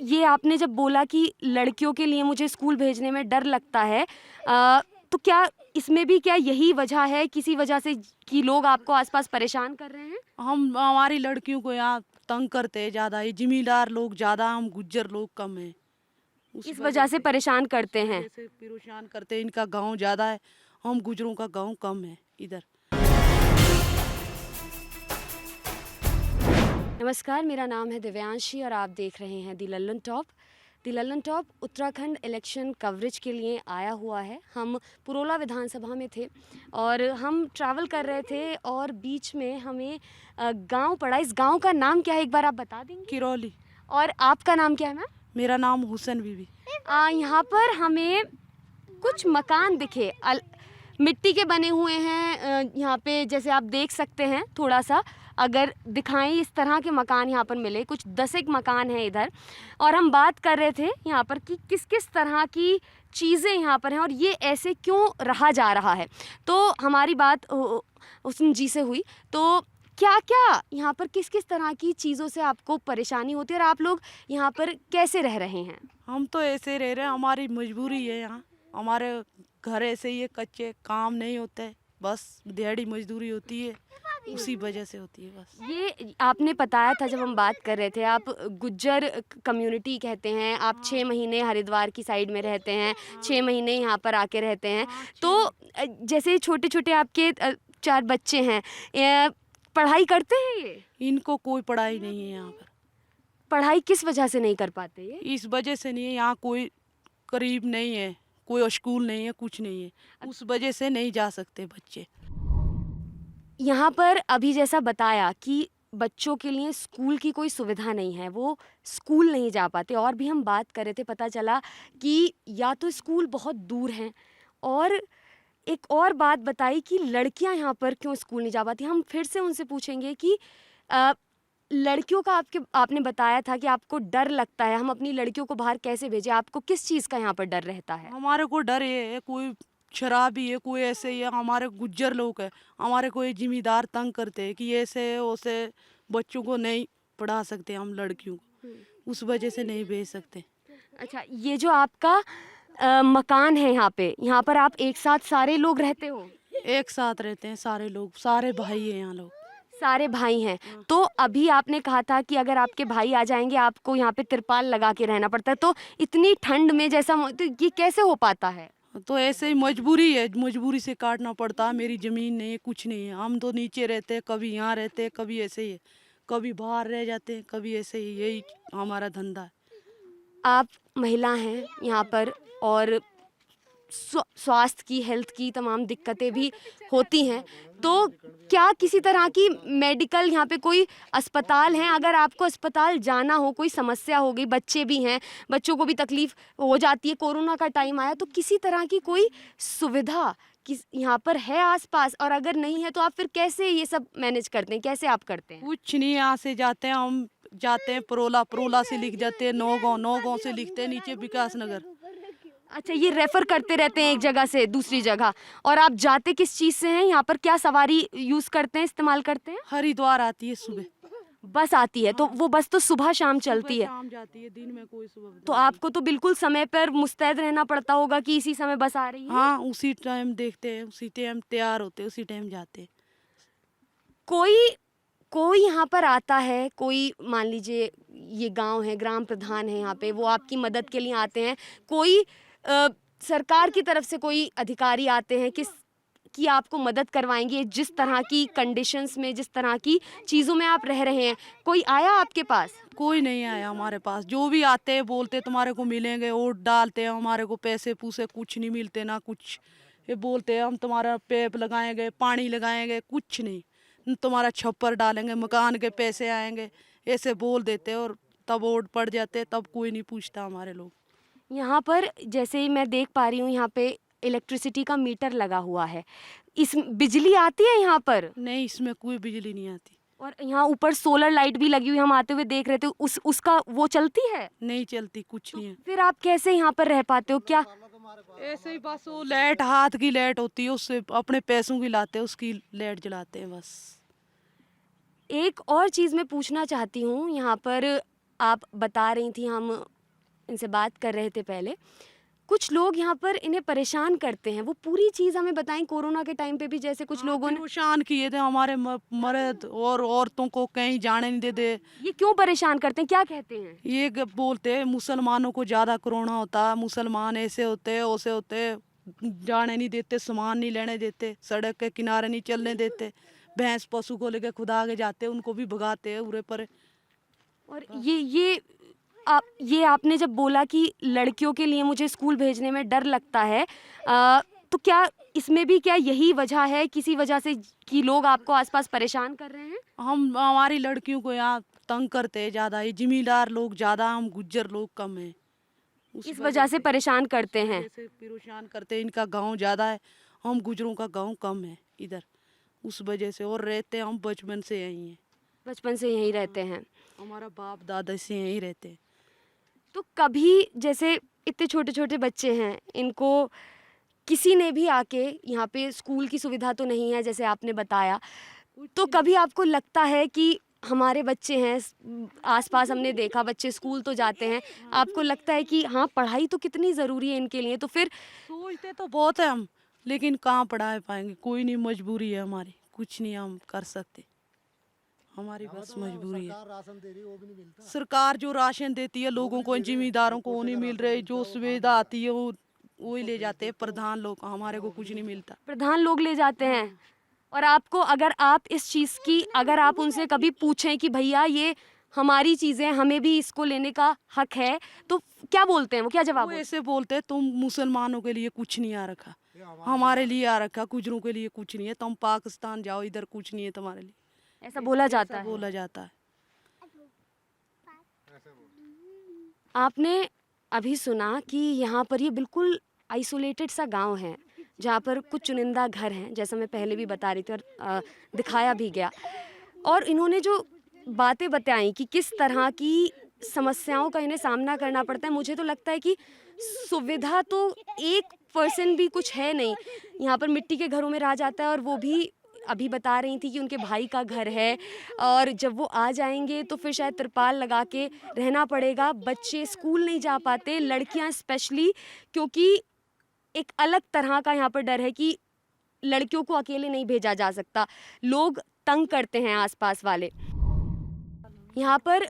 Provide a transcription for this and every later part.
ये आपने जब बोला कि लड़कियों के लिए मुझे स्कूल भेजने में डर लगता है, तो क्या इसमें भी क्या यही वजह है, किसी वजह से कि लोग आपको आसपास परेशान कर रहे हैं? हम हमारी लड़कियों को यहाँ तंग करते हैं ज़्यादा, ये जिम्मेदार लोग ज़्यादा, हम गुज्जर लोग कम हैं। उस इस वजह से परेशान करते हैं। वजह से परेशान करते हैं। इनका गांव ज़्यादा है, हम गुजरों का गांव कम है इधर। नमस्कार, मेरा नाम है दिव्यांशी और आप देख रहे हैं the Lallantop. The Lallantop Uttarakhand election coverage के लिए आया हुआ है। हम पुरोला विधानसभा में थे और हम ट्रैवल कर रहे थे और बीच में हमें गांव पड़ा। इस गांव का नाम क्या है, एक बार आप बता देंगे? किरौली। और आपका नाम क्या है मैम? मेरा नाम हुसैन बीबी। यहाँ पर हमें कुछ मकान दिखे, मिट्टी के बने हुए हैं। यहाँ पे जैसे आप देख सकते हैं, थोड़ा सा अगर दिखाएं, इस तरह के मकान यहाँ पर मिले, कुछ 10 एक मकान हैं इधर। और हम बात कर रहे थे यहाँ पर कि किस किस तरह की चीज़ें यहाँ पर हैं और ये ऐसे क्यों रहा जा रहा है। तो हमारी बात हुस्न जी से हुई। तो क्या क्या यहाँ पर किस किस तरह की चीज़ों से आपको परेशानी होती है और आप लोग यहाँ पर कैसे रह रहे हैं? हम तो ऐसे रह रहे हैं, हमारी मजबूरी है। यहाँ हमारे घर ऐसे ही है, कच्चे, काम नहीं होते है, बस दिहाड़ी मजदूरी होती है, उसी वजह से होती है बस। ये आपने बताया था जब हम बात कर रहे थे, आप गुज्जर कम्युनिटी कहते हैं, आप 6 महीने हरिद्वार की साइड में रहते हैं, 6 महीने यहाँ पर आके रहते हैं। तो जैसे छोटे छोटे आपके 4 बच्चे हैं, पढ़ाई करते हैं ये? इनको कोई पढ़ाई नहीं है यहाँ पर। पढ़ाई किस वजह से नहीं कर पाते ये? इस वजह से नहीं है, यहाँ कोई करीब नहीं है, कोई स्कूल नहीं है, कुछ नहीं है, उस वजह से नहीं जा सकते बच्चे। यहाँ पर अभी जैसा बताया कि बच्चों के लिए स्कूल की कोई सुविधा नहीं है, वो स्कूल नहीं जा पाते। और भी हम बात कर रहे थे, पता चला कि या तो स्कूल बहुत दूर हैं, और एक और बात बताई कि लड़कियां यहाँ पर क्यों स्कूल नहीं जा पाती। हम फिर से उनसे पूछेंगे कि लड़कियों का आपने बताया था कि आपको डर लगता है, हम अपनी लड़कियों को बाहर कैसे भेजें, आपको किस चीज़ का यहाँ पर डर रहता है? हमारे को डर ये है, कोई शराबी है, कोई ऐसे ही है, हमारे गुज्जर लोग है, हमारे को ये जिम्मेदार तंग करते हैं कि ऐसे वैसे बच्चों को नहीं पढ़ा सकते हम लड़कियों को, उस वजह से नहीं भेज सकते। अच्छा, ये जो आपका मकान है यहाँ पर आप एक साथ सारे लोग रहते हो? एक साथ रहते हैं सारे लोग, सारे भाई हैं यहाँ लोग। सारे भाई हैं। तो अभी आपने कहा था कि अगर आपके भाई आ जाएंगे आपको यहाँ पे तिरपाल लगा के रहना पड़ता है, तो इतनी ठंड में तो ये कैसे हो पाता है? तो ऐसे ही मजबूरी है, मजबूरी से काटना पड़ता है। मेरी ज़मीन नहीं है, कुछ नहीं है, हम तो नीचे रहते हैं, कभी यहाँ रहते हैं, कभी ऐसे ही है, कभी बाहर रह जाते हैं, कभी ऐसे ही, यही हमारा धंधा है। आप महिला हैं यहाँ पर और स्वास्थ्य की, हेल्थ की तमाम दिक्कतें भी होती हैं, तो क्या किसी तरह की मेडिकल यहाँ पे कोई अस्पताल हैं? अगर आपको अस्पताल जाना हो, कोई समस्या हो गई, बच्चे भी हैं, बच्चों को भी तकलीफ हो जाती है, कोरोना का टाइम आया, तो किसी तरह की कोई सुविधा यहाँ पर है आसपास? और अगर नहीं है तो आप फिर कैसे ये सब मैनेज करते हैं, कैसे आप करते हैं? कुछ नहीं, यहाँ से जाते हैं हम, जाते हैं पुरोला, पुरोला से लिख जाते हैं नौगांव, नौगांव से लिखते हैं नीचे विकास नगर। अच्छा, ये रेफर करते रहते हैं एक जगह से दूसरी जगह। और आप जाते किस चीज़ से हैं? यहाँ पर क्या सवारी यूज़ करते हैं, इस्तेमाल करते हैं? हरिद्वार आती है सुबह, बस आती है। तो वो बस तो सुबह शाम चलती है, शाम जाती है, दिन में कोई सुबह तो आपको तो बिल्कुल समय पर मुस्तैद रहना पड़ता होगा कि इसी समय बस आ रही है। हाँ, उसी टाइम देखते हैं, उसी टाइम तैयार होते हैं, उसी टाइम जाते हैं। कोई कोई यहाँ पर आता है, कोई मान लीजिए ये गांव है, ग्राम प्रधान है यहाँ पे, वो आपकी मदद के लिए आते हैं, कोई सरकार की तरफ से कोई अधिकारी आते हैं कि आपको मदद करवाएंगे जिस तरह की कंडीशंस में, जिस तरह की चीज़ों में आप रह रहे हैं? कोई आया आपके पास? कोई नहीं आया हमारे पास। जो भी आते हैं बोलते तुम्हारे को मिलेंगे, वोट डालते हैं, हमारे को पैसे पूसे कुछ नहीं मिलते ना कुछ। ये बोलते हैं हम तुम्हारा पैप लगाएंगे, पानी लगाएंगे, कुछ नहीं, तुम्हारा छप्पर डालेंगे, मकान के पैसे आएंगे, ऐसे बोल देते हैं। और तब वोट पड़ जाते हैं, तब कोई नहीं पूछता हमारे लोग। यहाँ पर जैसे ही मैं देख पा रही हूँ, यहाँ पे इलेक्ट्रिसिटी का मीटर लगा हुआ है, इस बिजली आती है यहाँ पर? नहीं, इसमें कोई बिजली नहीं आती। और यहाँ ऊपर सोलर लाइट भी लगी हुई, हम आते हुए देख रहे थे, उसका वो चलती है? नहीं चलती, कुछ नहीं है। फिर आप कैसे यहाँ पर रह पाते हो? क्या ऐसे ही बस वो लाइट, हाथ की लाइट होती है, उससे अपने पैसों की लाते हैं, उसकी लाइट जलाते हैं बस। एक और चीज़ मैं पूछना चाहती हूँ, यहाँ पर आप बता रही थी हम इनसे बात कर रहे थे पहले, कुछ लोग यहाँ पर इन्हें परेशान करते हैं। वो पूरी चीज़ हमें बताएं। कोरोना के टाइम पे भी जैसे कुछ लोगों ने परेशान किए थे हमारे मर्द और औरतों को, कहीं जाने नहीं देते। ये क्यों परेशान करते हैं, क्या कहते हैं? ये बोलते हैं मुसलमानों को ज़्यादा कोरोना होता है, मुसलमान ऐसे होते हैं वैसे होते हैं, जाने नहीं देते, सामान नहीं लेने देते, सड़क के किनारे नहीं चलने देते, भैंस पशु को लेकर खुद आगे जाते हैं, उनको भी भगाते हैं उरे पर। और ये आपने जब बोला कि लड़कियों के लिए मुझे स्कूल भेजने में डर लगता है, तो क्या इसमें भी क्या यही वजह है, किसी वजह से कि लोग आपको आसपास परेशान कर रहे हैं? हमारी लड़कियों को यहाँ तंग करते हैं ज़्यादा, ये जिम्मेदार लोग ज़्यादा, हम गुज्जर लोग कम हैं, इस वजह से परेशान करते हैं। जैसे परेशान करते हैं। इनका गांव ज़्यादा है, हम गुजरों का गांव कम है इधर, उस वजह से। और रहते हम बचपन से यहीं हैं, बचपन से यहीं रहते हैं। हमारा बाप दादा से यहीं रहते हैं। तो कभी जैसे इतने छोटे छोटे बच्चे हैं, इनको किसी ने भी आके, यहाँ पे स्कूल की सुविधा तो नहीं है जैसे आपने बताया, तो कभी आपको लगता है कि हमारे बच्चे हैं, आसपास हमने देखा बच्चे स्कूल तो जाते हैं, आपको लगता है कि हाँ पढ़ाई तो कितनी ज़रूरी है इनके लिए, तो फिर सोचते तो बहुत है हम, लेकिन कहाँ पढ़ा पाएंगे, कोई नहीं, मजबूरी है हमारी, कुछ नहीं हम कर सकते, हमारी बस मजबूरी है। सरकार जो राशन देती है लोगों को, जिम्मेदारों को वो नहीं मिल रहे, जो सुविधा आती है वो ही ले जाते हैं प्रधान लोग, हमारे को कुछ नहीं मिलता। प्रधान लोग ले जाते हैं। और आपको, अगर आप इस चीज़ की, अगर आप उनसे कभी पूछें कि भैया ये हमारी चीज़ें, हमें भी इसको लेने का हक है, तो क्या बोलते हैं वो, क्या जवाब वो होता ऐसे बोलते हैं तुम मुसलमानों के लिए कुछ नहीं आ रखा, हमारे लिए आ रखा, गुजरों के लिए कुछ नहीं है, तुम पाकिस्तान जाओ, इधर कुछ नहीं है तुम्हारे लिए, है? ऐसा बोला जाता है। बोला जाता है। आपने अभी सुना कि यहाँ पर ये बिल्कुल आइसोलेटेड सा गांव है, जहाँ पर कुछ चुनिंदा घर हैं, जैसा मैं पहले भी बता रही थी और दिखाया भी गया। और इन्होंने जो बातें बताई कि किस तरह की समस्याओं का इन्हें सामना करना पड़ता है, मुझे तो लगता है कि सुविधा तो 1% भी कुछ है नहीं। यहाँ पर मिट्टी के घरों में रहा जाता है, और वो भी अभी बता रही थी कि उनके भाई का घर है, और जब वो आ जाएंगे तो फिर शायद तिरपाल लगा के रहना पड़ेगा। बच्चे स्कूल नहीं जा पाते, लड़कियां स्पेशली, क्योंकि एक अलग तरह का यहाँ पर डर है कि लड़कियों को अकेले नहीं भेजा जा सकता, लोग तंग करते हैं आसपास वाले। यहाँ पर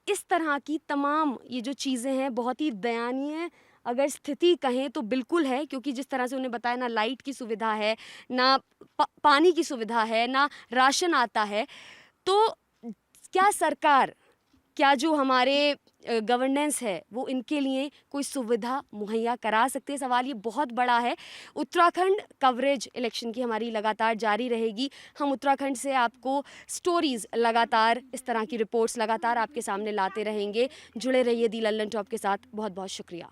इस तरह की तमाम ये जो चीज़ें हैं, बहुत ही दयनीय अगर स्थिति कहें तो बिल्कुल है, क्योंकि जिस तरह से उन्हें बताया, ना लाइट की सुविधा है, ना पानी की सुविधा है, ना राशन आता है। तो क्या सरकार, क्या जो हमारे गवर्नेंस है, वो इनके लिए कोई सुविधा मुहैया करा सकते हैं? सवाल ये बहुत बड़ा है। उत्तराखंड कवरेज इलेक्शन की हमारी लगातार जारी रहेगी। हम उत्तराखंड से आपको स्टोरीज़ लगातार, इस तरह की रिपोर्ट्स लगातार आपके सामने लाते रहेंगे। जुड़े रहिए दी लल्लन टॉप के साथ। बहुत बहुत शुक्रिया।